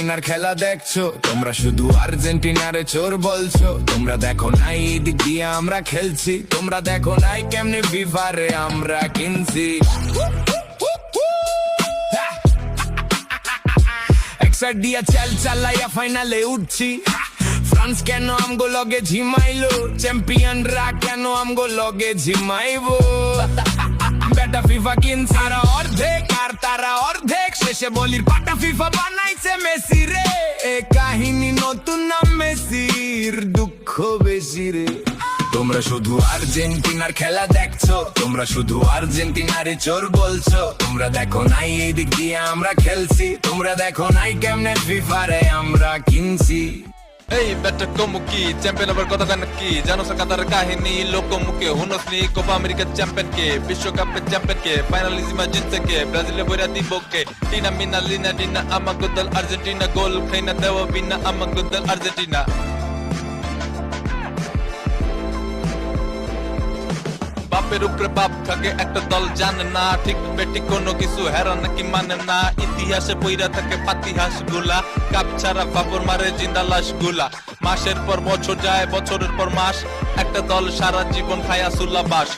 আর্জেন্টিনার খেলা দেখছো, তোমরা শুধু আর্জেন্টিনারে চোর বলছো। তোমরা দেখো নাই এদিক দিয়ে আমরা খেলছি, তোমরা দেখো নাই কেমনে ফিফারে আমরা কিনছি। এক্সাইট দিয়া চাল চালাইয়া ফাইনালে উঠছি। ফ্রান্স কেন আমগো লগে ঝিমাইলো, চ্যাম্পিয়নরা কেন আমগো লগে ঝিমাইবো। বেটা ফিফা কিনছে তারা অর্ধেক আর তারা অর্ধেক, শেষে বলির পাটা ফিফা বানাইছে মেসি রে। এ কাহিনী নতুন না মেসির, দুঃখ বেশি রে। তোমরা শুধু আর্জেন্টিনার খেলা দেখছো, তোমরা শুধু আর্জেন্টিনারে চোর বলছো। তোমরা দেখো নাই এই দিক দিয়ে আমরা খেলছি, তোমরা দেখো নাই কেমনে ফিফারে আমরা কিনছি। এই ব্যাটা কমুকি চ্যাম্পিয়ন হবার কথা নাকি জানো কাতার কাহিনী লোকমুখে হুনস নি কোপা আমেরিকার চ্যাম্পিয়ন কে, বিশ্বকাপের চ্যাম্পিয়ন কে, ফাইনালিজিমা জিতছে কে, ব্রাজিলে বইরা দিব কে। টিনা মিনা লিনা ডিনা আমাগো দল আর্জেন্টিনা, গোল খাইনা দেওয়া বিনা আমাগো দল আর্জেন্টিনা। বাপের উপরে বাপ থাকে একটা দল জানে না, ঠিক বেটি কোনো কিছু হেরা নাকি মানে না। ইতিহাসে বইরা থাকে পাতিহাস গুলা, কাপ ছাড়া বাবর মারে জিন্দা লাশ গুলা। মাসের পর বছর যায় বছরের পর মাস, একটা দল সারা জীবন খায়া সুল্লা বাস।